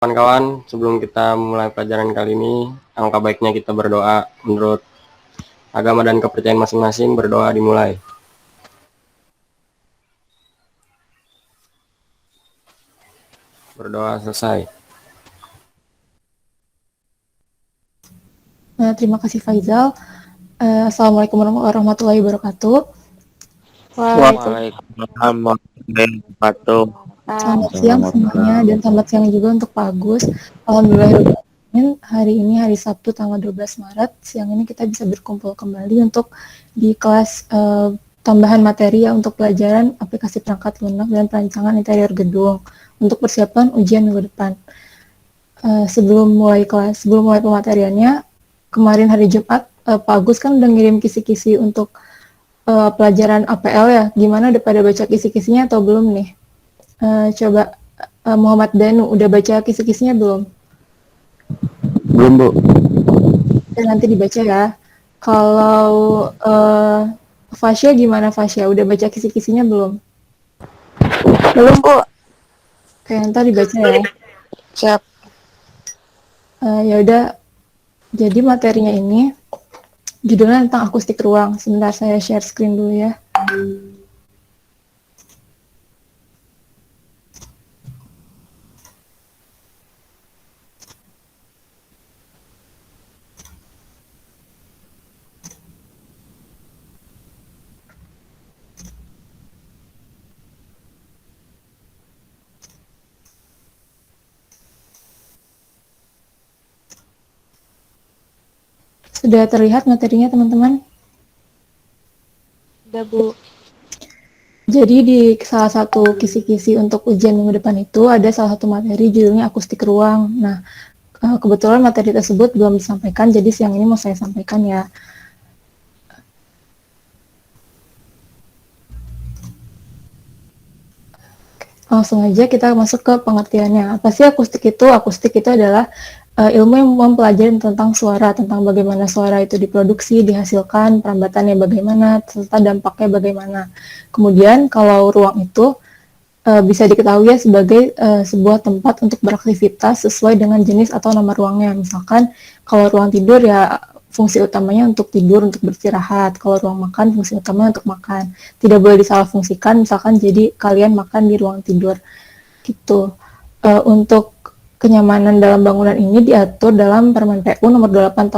Kawan-kawan, sebelum kita mulai pelajaran kali ini, alangkah baiknya kita berdoa. Menurut agama dan kepercayaan masing-masing, berdoa dimulai. Berdoa selesai. Terima kasih Faizal. Assalamualaikum warahmatullahi wabarakatuh. Waalaikumsalam warahmatullahi wabarakatuh. Selamat siang semuanya dan selamat siang juga untuk Pak Agus. Alhamdulillahirrahmanirrahim, hari ini hari Sabtu tanggal 12 Maret. Siang ini kita bisa berkumpul kembali untuk di kelas tambahan materi ya untuk pelajaran aplikasi perangkat lunak dan perancangan interior gedung untuk persiapan ujian minggu depan. Sebelum mulai pemateriannya, kemarin hari Jumat, Pak Agus kan udah ngirim kisi-kisi untuk pelajaran APL ya. Gimana, udah pada baca kisi-kisinya atau belum nih? Coba Muhammad Danu, udah baca kisi-kisinya belum? Belum, Bu. Dan nanti dibaca ya. Kalau Fasya gimana Fasya? Udah baca kisi-kisinya belum? Belum, Bu. Oke, ntar dibaca ya. Siap. Ya udah, jadi materinya ini judulnya tentang akustik ruang. Sebentar saya share screen dulu ya. Sudah terlihat materinya teman-teman? Udah, Bu. Jadi di salah satu kisi-kisi untuk ujian minggu depan itu ada salah satu materi judulnya akustik ruang. Nah, kebetulan materi tersebut belum disampaikan, jadi siang ini mau saya sampaikan ya. Langsung aja kita masuk ke pengertiannya. Apa sih akustik itu? Akustik itu adalah ilmu yang mempelajari tentang suara, tentang bagaimana suara itu diproduksi, dihasilkan, perambatannya bagaimana, serta dampaknya bagaimana. Kemudian kalau ruang itu bisa diketahui ya sebagai sebuah tempat untuk beraktivitas sesuai dengan jenis atau nama ruangnya. Misalkan kalau ruang tidur ya fungsi utamanya untuk tidur, untuk beristirahat. Kalau ruang makan fungsi utamanya untuk makan. Tidak boleh disalahfungsikan, misalkan jadi kalian makan di ruang tidur gitu. Untuk kenyamanan dalam bangunan ini diatur dalam Permen PU nomor 28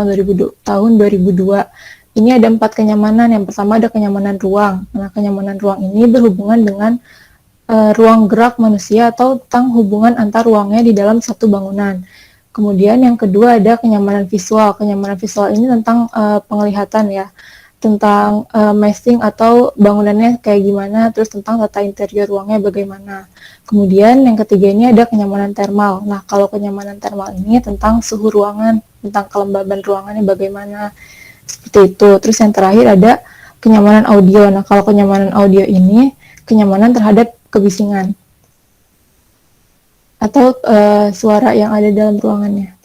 tahun 2002. Ini ada 4 kenyamanan. Yang pertama ada kenyamanan ruang. Nah, kenyamanan ruang ini berhubungan dengan ruang gerak manusia atau tentang hubungan antar ruangnya di dalam satu bangunan. Kemudian yang kedua ada kenyamanan visual. Kenyamanan visual ini tentang penglihatan ya, tentang massing atau bangunannya kayak gimana, terus tentang tata interior ruangnya bagaimana. Kemudian yang ketiga ini ada kenyamanan termal. Nah, kalau kenyamanan termal ini tentang suhu ruangan, tentang kelembaban ruangannya bagaimana, seperti itu. Terus yang terakhir ada kenyamanan audio. Nah, kalau kenyamanan audio ini kenyamanan terhadap kebisingan atau suara yang ada dalam ruangannya.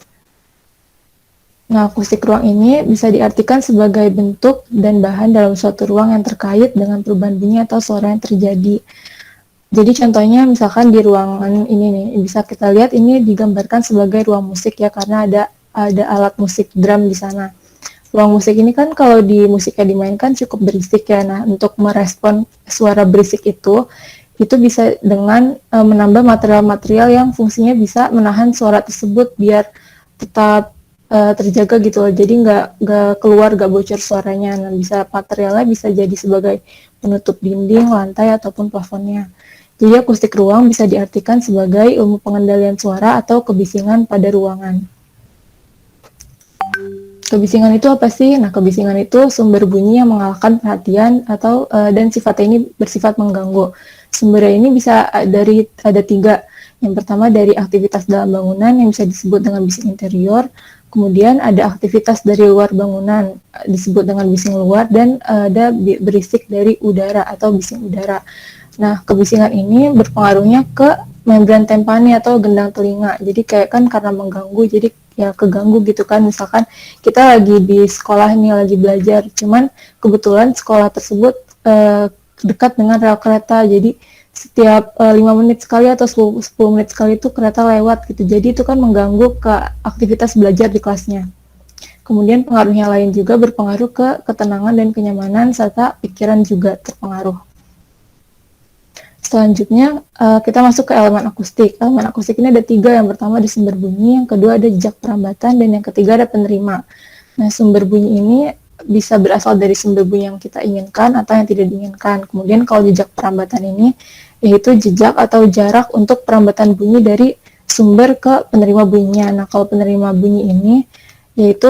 Nah, akustik ruang ini bisa diartikan sebagai bentuk dan bahan dalam suatu ruang yang terkait dengan perubahan bunyi atau suara yang terjadi. Jadi contohnya misalkan di ruangan ini nih, bisa kita lihat ini digambarkan sebagai ruang musik ya, karena ada alat musik drum di sana. Ruang musik ini kan kalau di musiknya dimainkan cukup berisik ya. Nah, untuk merespon suara berisik itu bisa dengan menambah material-material yang fungsinya bisa menahan suara tersebut biar tetap terjaga gitu loh. Jadi nggak keluar, nggak bocor suaranya. Nah, materialnya bisa jadi sebagai penutup dinding, lantai, ataupun plafonnya. Jadi akustik ruang bisa diartikan sebagai ilmu pengendalian suara atau kebisingan pada ruangan. Kebisingan itu apa sih? Nah, kebisingan itu sumber bunyi yang mengalahkan perhatian atau dan sifatnya ini bersifat mengganggu. Sumbernya ini bisa ada 3. Yang pertama dari aktivitas dalam bangunan yang bisa disebut dengan bising interior. Kemudian ada aktivitas dari luar bangunan disebut dengan bising luar, dan ada berisik dari udara atau bising udara. Nah, kebisingan ini berpengaruhnya ke membran tempani atau gendang telinga. Jadi kayak kan karena mengganggu, jadi ya keganggu gitu kan. Misalkan kita lagi di sekolah nih, lagi belajar, cuman kebetulan sekolah tersebut dekat dengan rel kereta, jadi setiap 5 menit sekali atau 10 menit sekali itu kereta lewat gitu. Jadi itu kan mengganggu ke aktivitas belajar di kelasnya. Kemudian pengaruhnya lain juga berpengaruh ke ketenangan dan kenyamanan serta pikiran juga terpengaruh. Selanjutnya kita masuk ke elemen akustik. Elemen akustik ini ada 3. Yang pertama ada sumber bunyi, yang kedua ada jejak perambatan, dan yang ketiga ada penerima. Nah, sumber bunyi ini bisa berasal dari sumber bunyi yang kita inginkan atau yang tidak diinginkan. Kemudian kalau jejak perambatan ini yaitu jejak atau jarak untuk perambatan bunyi dari sumber ke penerima bunyinya. Nah, kalau penerima bunyi ini yaitu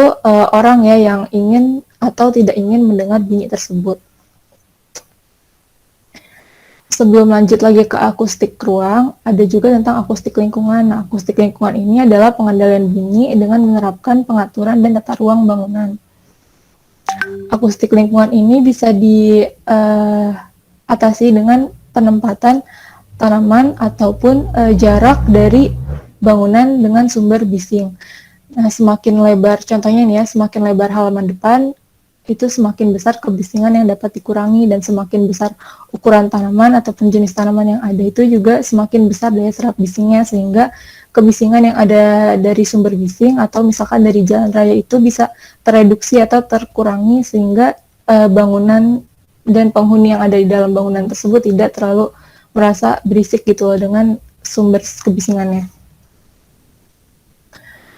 orang ya yang ingin atau tidak ingin mendengar bunyi tersebut. Sebelum lanjut lagi ke akustik ruang, ada juga tentang akustik lingkungan. Nah, akustik lingkungan ini adalah pengendalian bunyi dengan menerapkan pengaturan dan tata ruang bangunan. Akustik lingkungan ini bisa diatasi dengan penempatan tanaman ataupun jarak dari bangunan dengan sumber bising. Nah, semakin lebar, contohnya nih ya, semakin lebar halaman depan, itu semakin besar kebisingan yang dapat dikurangi, dan semakin besar ukuran tanaman ataupun jenis tanaman yang ada itu juga semakin besar daya serap bisingnya, sehingga kebisingan yang ada dari sumber bising atau misalkan dari jalan raya itu bisa tereduksi atau terkurangi, sehingga bangunan dan penghuni yang ada di dalam bangunan tersebut tidak terlalu merasa berisik gitu loh dengan sumber kebisingannya.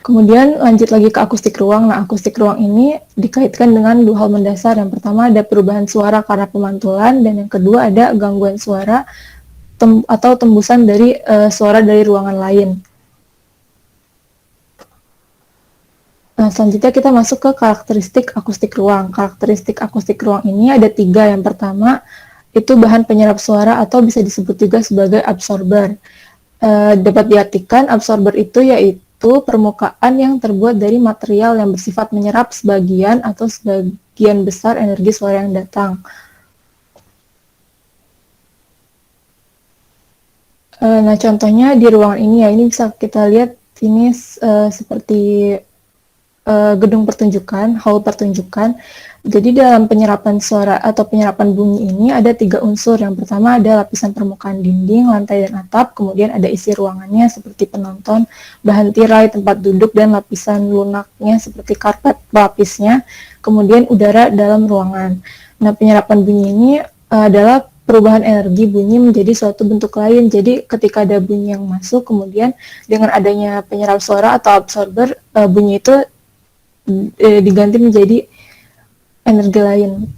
Kemudian lanjut lagi ke akustik ruang. Nah, akustik ruang ini dikaitkan dengan 2 hal mendasar. Yang pertama ada perubahan suara karena pemantulan, dan yang kedua ada gangguan suara atau tembusan dari suara dari ruangan lain. Nah, selanjutnya kita masuk ke karakteristik akustik ruang. Karakteristik akustik ruang ini ada 3. Yang pertama itu bahan penyerap suara atau bisa disebut juga sebagai absorber. Dapat diartikan absorber itu yaitu permukaan yang terbuat dari material yang bersifat menyerap sebagian atau sebagian besar energi suara yang datang. Nah, contohnya di ruangan ini ya, ini bisa kita lihat ini seperti gedung pertunjukan, hall pertunjukan. Jadi dalam penyerapan suara atau penyerapan bunyi ini ada 3 unsur. Yang pertama ada lapisan permukaan dinding, lantai, dan atap. Kemudian ada isi ruangannya seperti penonton, bahan tirai, tempat duduk, dan lapisan lunaknya seperti karpet pelapisnya. Kemudian udara dalam ruangan. Nah, penyerapan bunyi ini adalah perubahan energi bunyi menjadi suatu bentuk lain. Jadi ketika ada bunyi yang masuk, kemudian dengan adanya penyerap suara atau absorber, bunyi itu diganti menjadi energi lain.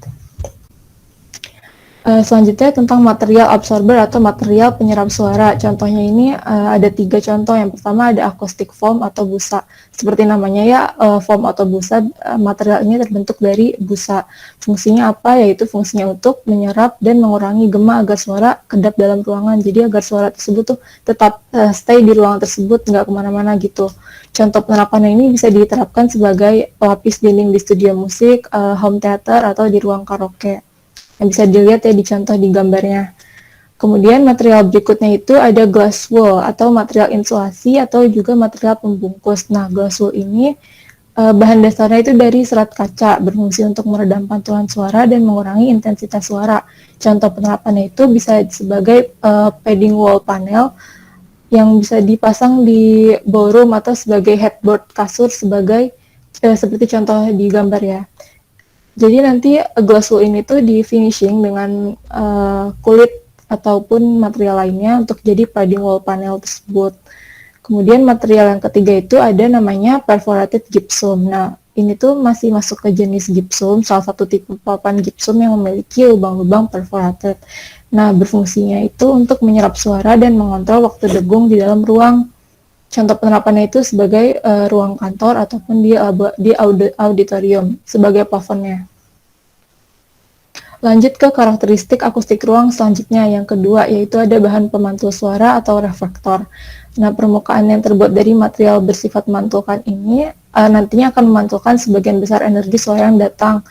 Selanjutnya tentang material absorber atau material penyerap suara. Contohnya ini ada 3 contoh. Yang pertama ada acoustic foam atau busa. Seperti namanya ya, foam atau busa, material ini terbentuk dari busa. Fungsinya apa? Yaitu fungsinya untuk menyerap dan mengurangi gema agar suara kedap dalam ruangan. Jadi agar suara tersebut tuh tetap stay di ruangan tersebut, nggak kemana-mana gitu. Contoh penerapannya ini bisa diterapkan sebagai pelapis dinding di studio musik, home theater, atau di ruang karaoke. Yang bisa dilihat ya di contoh di gambarnya. Kemudian material berikutnya itu ada glass wool atau material insulasi atau juga material pembungkus. Nah, glass wool ini bahan dasarnya itu dari serat kaca, berfungsi untuk meredam pantulan suara dan mengurangi intensitas suara. Contoh penerapannya itu bisa sebagai padding wall panel yang bisa dipasang di ballroom atau sebagai headboard kasur sebagai seperti contoh di gambar ya. Jadi nanti glass wool ini tuh di finishing dengan kulit ataupun material lainnya untuk jadi padding wall panel tersebut. Kemudian material yang ketiga itu ada namanya perforated gypsum. Nah, ini tuh masih masuk ke jenis gypsum, salah satu tipe papan gypsum yang memiliki lubang-lubang perforated. Nah, berfungsinya itu untuk menyerap suara dan mengontrol waktu degung di dalam ruang. Contoh penerapannya itu sebagai ruang kantor ataupun di auditorium sebagai plafonnya. Lanjut ke karakteristik akustik ruang selanjutnya, yang kedua yaitu ada bahan pemantul suara atau reflektor. Nah, permukaan yang terbuat dari material bersifat memantulkan ini nantinya akan memantulkan sebagian besar energi suara yang datang.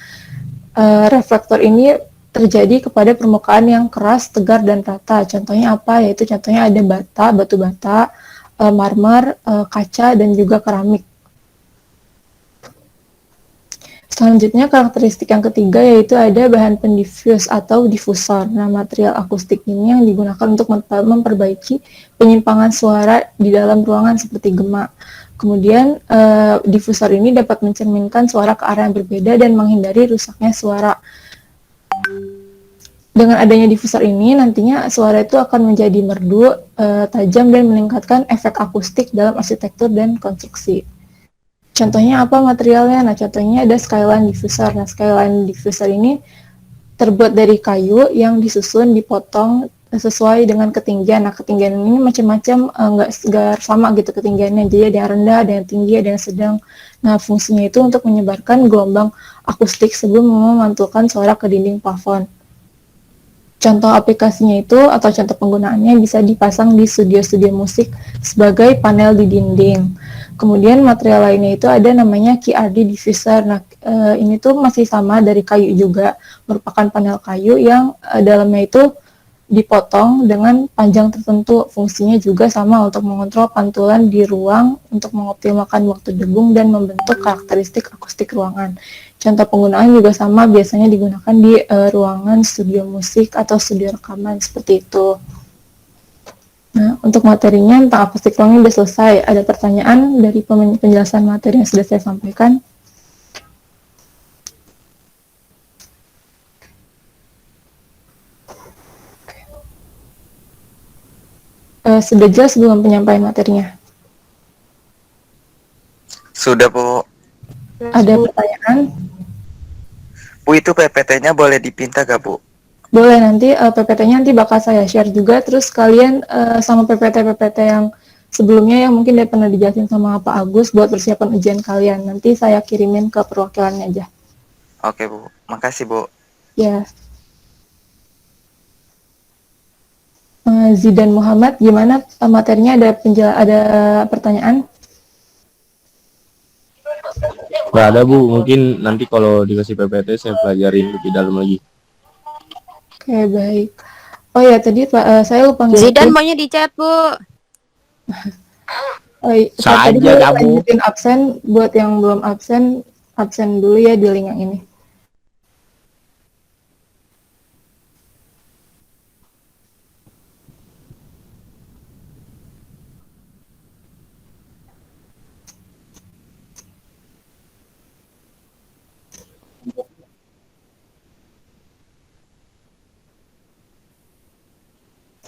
Reflektor ini terjadi kepada permukaan yang keras, tegar, dan rata. Contohnya apa? Yaitu contohnya ada batu bata, marmer, kaca, dan juga keramik. Selanjutnya karakteristik yang ketiga yaitu ada bahan pendifus atau difusor. Nah, material akustik ini yang digunakan untuk memperbaiki penyimpangan suara di dalam ruangan seperti gema. Kemudian difusor ini dapat mencerminkan suara ke arah yang berbeda dan menghindari rusaknya suara. Dengan adanya difusor ini nantinya suara itu akan menjadi merdu, tajam dan meningkatkan efek akustik dalam arsitektur dan konstruksi. Contohnya apa materialnya? Nah, contohnya ada skyline diffuser. Nah, skyline diffuser ini terbuat dari kayu yang disusun, dipotong sesuai dengan ketinggian. Nah, ketinggian ini macam-macam, nggak sama gitu ketinggiannya. Jadi ada yang rendah, ada yang tinggi, ada yang sedang. Nah, fungsinya itu untuk menyebarkan gelombang akustik sebelum memantulkan suara ke dinding plafon. Contoh aplikasinya itu atau contoh penggunaannya bisa dipasang di studio-studio musik sebagai panel di dinding. Kemudian material lainnya itu ada namanya QRD diffuser. Nah, ini tuh masih sama dari kayu juga, merupakan panel kayu yang dalamnya itu dipotong dengan panjang tertentu. Fungsinya juga sama untuk mengontrol pantulan di ruang, untuk mengoptimalkan waktu debung dan membentuk karakteristik akustik ruangan. Contoh penggunaan juga sama, biasanya digunakan di ruangan studio musik atau studio rekaman seperti itu. Nah, untuk materinya tentang akustik ruangan sudah selesai. Ada pertanyaan dari penjelasan materi yang sudah saya sampaikan? Sudah jelas belum penyampaian materinya? Sudah, Bu. Ada pertanyaan? Bu, itu PPT-nya boleh dipinta gak, Bu? Boleh, nanti PPT-nya nanti bakal saya share juga, terus kalian sama PPT-PPT yang sebelumnya yang mungkin udah pernah dijelasin sama Pak Agus buat persiapan ujian kalian. Nanti saya kirimin ke perwakilannya aja. Oke, Bu. Makasih, Bu. Ya. Zidan Muhammad, gimana materinya? Ada pertanyaan? Nggak ada Bu, mungkin nanti kalau dikasih PPT saya pelajarin lebih dalam lagi. Oke, baik. Oh ya, tadi Pak, saya lupa Zidan ngingetin. maunya di chat, Bu. Tadi Saja kamu. lanjutin absen, buat yang belum absen, absen dulu ya di link yang ini.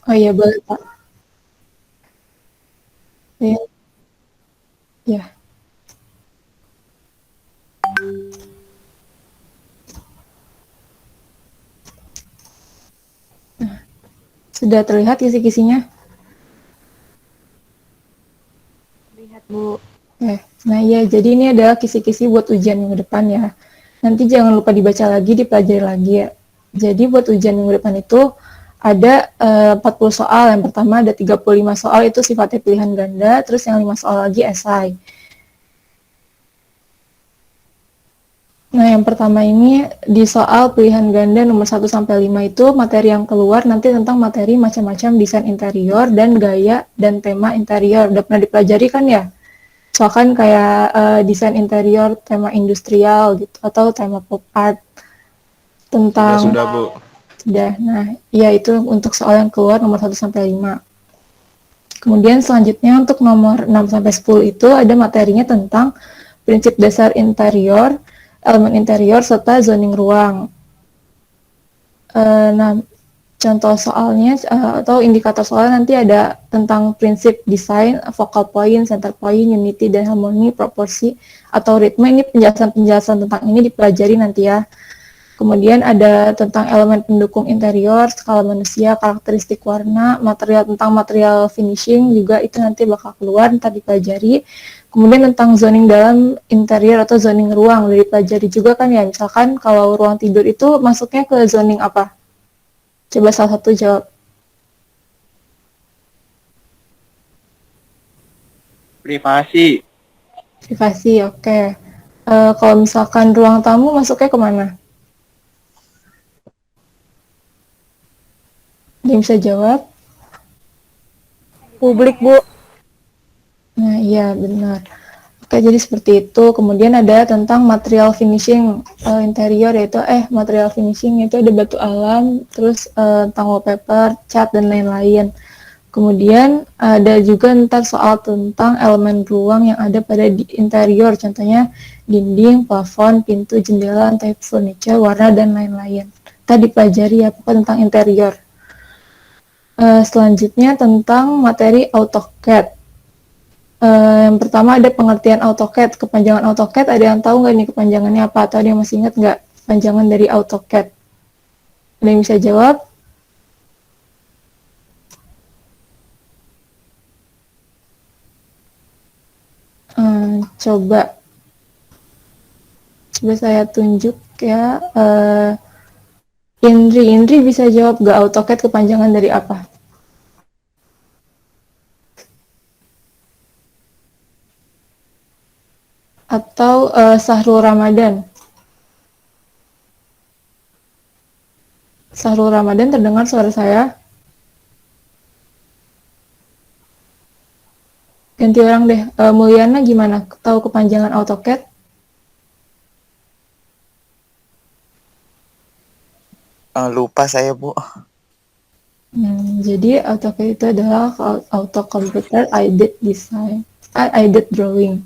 Oh iya, boleh Pak. Ya. Ya. Nah, sudah terlihat kisi-kisinya? Lihat, Bu. Nah iya, jadi ini adalah kisi-kisi buat ujian minggu depan ya. Nanti jangan lupa dibaca lagi, dipelajari lagi ya. Jadi buat ujian minggu depan itu ada 40 soal. Yang pertama ada 35 soal itu sifatnya pilihan ganda, terus yang 5 soal lagi esai. Nah, yang pertama ini di soal pilihan ganda nomor 1 sampai 5 itu materi yang keluar nanti tentang materi macam-macam desain interior dan gaya dan tema interior. Udah pernah dipelajari kan ya? Misalkan kayak desain interior tema industrial gitu atau tema pop art tentang Sudah Bu. sudah. Nah, ya itu untuk soal yang keluar nomor 1 sampai 5. Kemudian selanjutnya untuk nomor 6 sampai 10 itu ada materinya tentang prinsip dasar interior, elemen interior serta zoning ruang. Nah, contoh soalnya atau indikator soalnya nanti ada tentang prinsip desain, focal point, center point, unity dan harmoni, proporsi atau ritme. Ini penjelasan-penjelasan tentang ini dipelajari nanti ya. Kemudian ada tentang elemen pendukung interior, skala manusia, karakteristik warna, material tentang material finishing juga itu nanti bakal keluar, ntar dipelajari. Kemudian tentang zoning dalam interior atau zoning ruang udah dipelajari juga kan ya. Misalkan kalau ruang tidur itu masuknya ke zoning apa? Coba salah satu jawab. Privasi. Privasi, oke. Kalau misalkan ruang tamu masuknya kemana? Dia bisa jawab? Publik, Bu. Nah, iya benar. Oke, jadi seperti itu. Kemudian ada tentang material finishing interior, yaitu material finishing itu ada batu alam, terus tentang wallpaper, cat dan lain-lain. Kemudian ada juga ntar soal tentang elemen ruang yang ada pada di interior, contohnya dinding, plafon, pintu, jendela, type furniture, warna dan lain-lain. Kita dipelajari ya pokoknya tentang interior. Selanjutnya tentang materi AutoCAD. Yang pertama ada pengertian AutoCAD. Kepanjangan AutoCAD ada yang tahu nggak nih kepanjangannya apa? Atau ada yang masih ingat nggak kepanjangan dari AutoCAD? Ada yang bisa jawab? Coba saya tunjuk ya. Indri bisa jawab nggak AutoCAD kepanjangan dari apa? Atau Sahrul Ramadan? Sahrul Ramadan, terdengar suara saya? Ganti orang deh. Mulyana gimana? Tahu kepanjangan AutoCAD? Lupa saya, Bu. Jadi AutoCAD itu adalah Auto Computer Aided Design, Aided Drawing.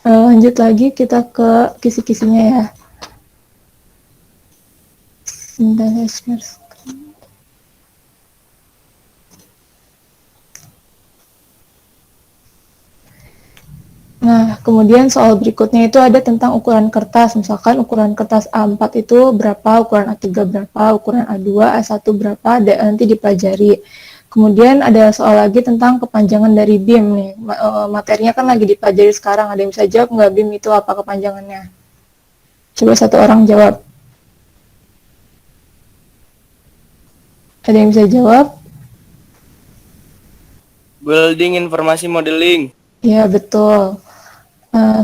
Lanjut lagi kita ke kisi-kisinya ya. Sebentar saya share screen. Nah, kemudian soal berikutnya itu ada tentang ukuran kertas. Misalkan ukuran kertas A4 itu berapa, ukuran A3 berapa, ukuran A2, A1 berapa, nanti dipelajari. Kemudian ada soal lagi tentang kepanjangan dari BIM nih. Materinya kan lagi dipelajari sekarang. Ada yang bisa jawab nggak BIM itu apa kepanjangannya? Coba satu orang jawab. Ada yang bisa jawab? Building Informasi Modeling. Ya, betul.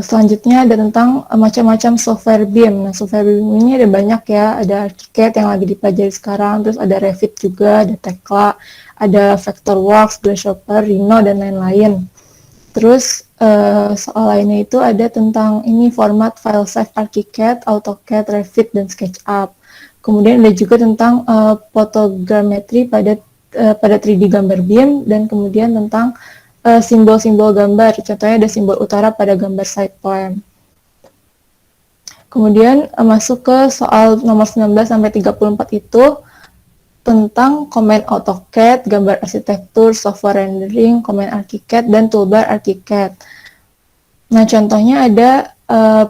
Selanjutnya ada tentang macam-macam software BIM. Nah, software BIM ini ada banyak ya. Ada ArchiCAD yang lagi dipelajari sekarang, terus ada Revit juga, ada Tekla, ada Vectorworks, Grasshopper, Rhino, dan lain-lain. Terus soal lainnya itu ada tentang ini format file save ArchiCAD, AutoCAD, Revit, dan SketchUp. Kemudian ada juga tentang photogrammetry pada 3D gambar BIM, dan kemudian tentang simbol-simbol gambar. Contohnya ada simbol utara pada gambar side plan. Kemudian masuk ke soal nomor 19 sampai 34 itu tentang command AutoCAD, gambar arsitektur, software rendering, command ArchiCAD, dan toolbar ArchiCAD. Nah, contohnya ada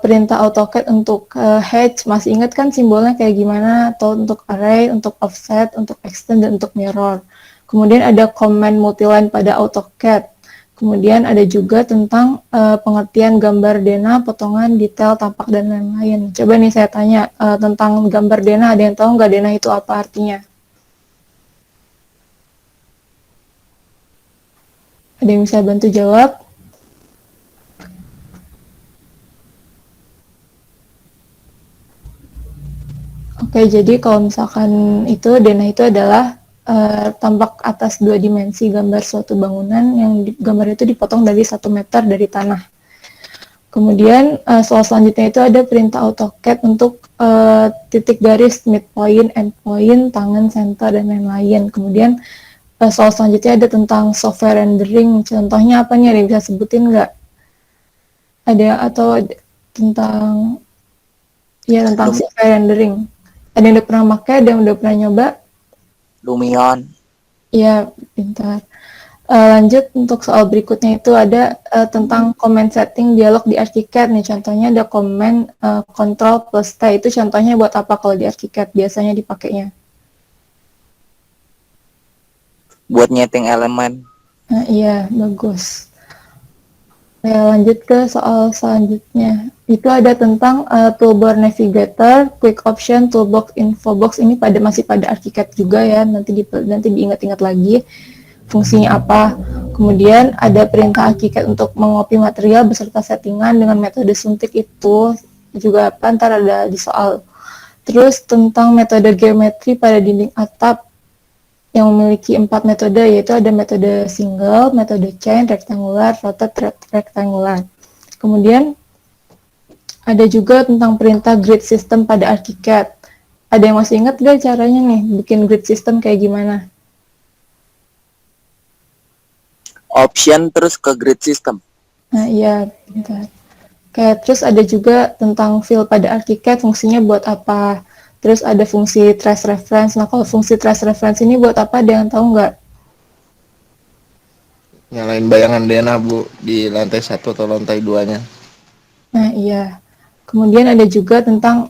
perintah AutoCAD untuk hatch, masih ingat kan simbolnya kayak gimana? Atau untuk array, untuk offset, untuk extend, dan untuk mirror. Kemudian ada command multiline pada AutoCAD. Kemudian ada juga tentang pengertian gambar dena, potongan, detail, tampak, dan lain-lain. Coba nih saya tanya tentang gambar dena, ada yang tahu nggak dena itu apa artinya? Ada yang bisa bantu jawab? Oke, jadi kalau misalkan itu, dena itu adalah tampak atas 2 dimensi gambar suatu bangunan yang gambar itu dipotong dari 1 meter dari tanah. Kemudian soal selanjutnya itu ada perintah AutoCAD untuk titik garis, midpoint, endpoint, tangan, center, dan lain-lain. Kemudian soal selanjutnya ada tentang software rendering. Contohnya apa nih? Ada yang bisa sebutin nggak? Ada atau tentang software rendering? Ada yang udah pernah pakai? Ada yang udah pernah nyoba? Lumion. Iya, pintar. Lanjut untuk soal berikutnya itu ada tentang command setting dialog di ArchiCAD nih. Contohnya ada command control plus T. Itu contohnya buat apa kalau di ArchiCAD biasanya dipakainya? Buat nyeting elemen. Nah, iya, bagus. Ya, lanjut ke soal selanjutnya. Itu ada tentang toolbar navigator, quick option, toolbox, infobox. Ini masih pada ArchiCAD juga ya. Nanti diingat-ingat lagi fungsinya apa. Kemudian ada perintah ArchiCAD untuk mengopi material beserta settingan dengan metode suntik, itu juga apa, ntar ada di soal. Terus tentang metode geometri pada dinding atap. yang memiliki 4 metode, yaitu ada metode single, metode chain, rectangular, rotate, rectangular. Kemudian ada juga tentang perintah grid system pada ArchiCAD. Ada yang masih ingat gak caranya nih bikin grid system kayak gimana? Option terus ke grid system. Nah iya, bentar. Kayak terus ada juga tentang fill pada ArchiCAD, fungsinya buat apa? Terus ada fungsi trace reference. Nah kalau fungsi trace reference ini buat apa? Ada yang tahu nggak? Nyalain bayangan DNA Bu di lantai 1 atau lantai 2-nya. Nah iya. Kemudian ada juga tentang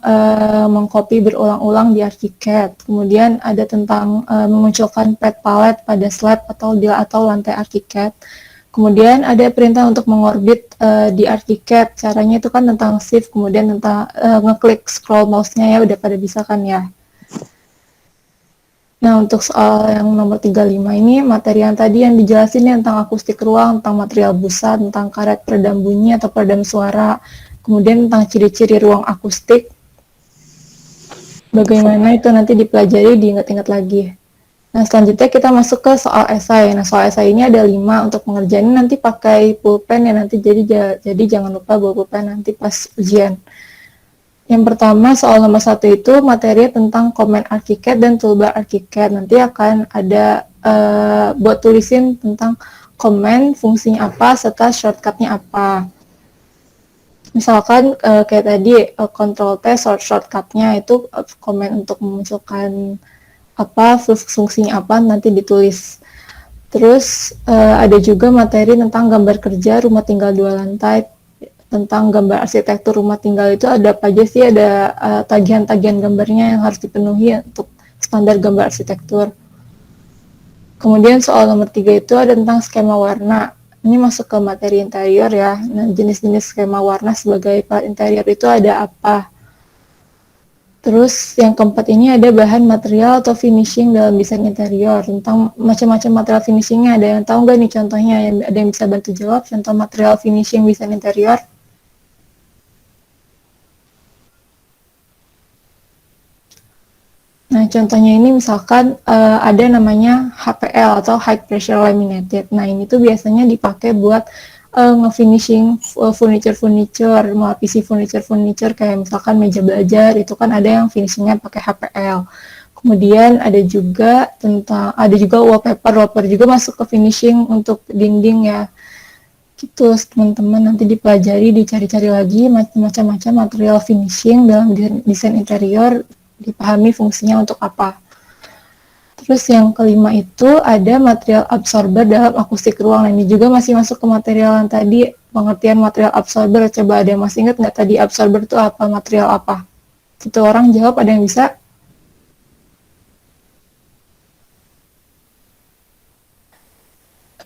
mengcopy berulang-ulang di ArchiCAD. Kemudian ada tentang memunculkan pad palette pada slab atau lantai ArchiCAD. Kemudian ada perintah untuk mengorbit di ArchiCAD. Caranya itu kan tentang shift, kemudian tentang ngeklik scroll mouse-nya ya, udah pada bisa kan ya. Nah, untuk soal yang nomor 35 ini, materi yang tadi yang dijelasin ya, tentang akustik ruang, tentang material busa, tentang karet peredam bunyi atau peredam suara, kemudian tentang ciri-ciri ruang akustik. Bagaimana itu nanti dipelajari, diingat-ingat lagi. Nah, selanjutnya kita masuk ke soal esai. Nah, soal esai ini ada 5 untuk pengerjaannya nanti pakai pulpen ya nanti, jadi jangan lupa bawa pulpen nanti pas ujian. Yang pertama soal nomor 1 itu materi tentang command ArchiCAD dan toolbar ArchiCAD. Nanti akan ada buat tulisin tentang command, fungsinya apa, serta shortcutnya apa. Misalkan kayak tadi Ctrl T shortcutnya itu command untuk memunculkan apa, fungsinya apa nanti ditulis. Terus ada juga materi tentang gambar kerja rumah tinggal 2 lantai, tentang gambar arsitektur rumah tinggal itu ada apa aja sih, ada tagihan-tagihan gambarnya yang harus dipenuhi untuk standar gambar arsitektur. Kemudian soal nomor 3 itu ada tentang skema warna. Ini masuk ke materi interior ya. Nah, jenis-jenis skema warna sebagai pelat interior itu ada apa? Terus yang keempat ini ada bahan material atau finishing dalam desain interior. Tentang macam-macam material finishingnya, ada yang tahu nggak nih contohnya? Ada yang bisa bantu jawab contoh material finishing desain interior? Nah, contohnya ini misalkan ada namanya HPL atau High Pressure Laminated. Nah, ini tuh biasanya dipakai buat nge-finishing furniture, melapisi furniture kayak misalkan meja belajar, itu kan ada yang finishingnya pakai HPL. Kemudian ada juga wallpaper juga masuk ke finishing untuk dinding ya. Gitu, teman-teman nanti dipelajari, dicari-cari lagi macam-macam material finishing dalam desain interior, dipahami fungsinya untuk apa. Terus yang kelima itu ada material absorber dalam akustik ruang. Nah, ini juga masih masuk ke material yang tadi, pengertian material absorber. Coba ada yang masih ingat nggak tadi absorber itu apa, material apa? Satu orang jawab, ada yang bisa?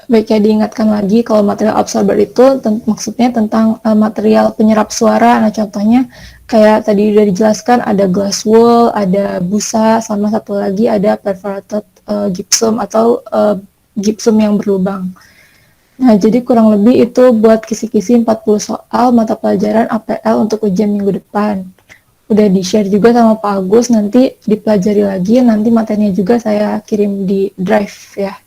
Baik ya, diingatkan lagi kalau material absorber itu maksudnya tentang material penyerap suara. Nah, contohnya kayak tadi udah dijelaskan ada glass wool, ada busa, sama satu lagi ada perforated gypsum atau gypsum yang berlubang. Nah, jadi kurang lebih itu buat kisi-kisi 40 soal mata pelajaran APL untuk ujian minggu depan. Udah di-share juga sama Pak Agus, nanti dipelajari lagi, nanti materinya juga saya kirim di drive ya.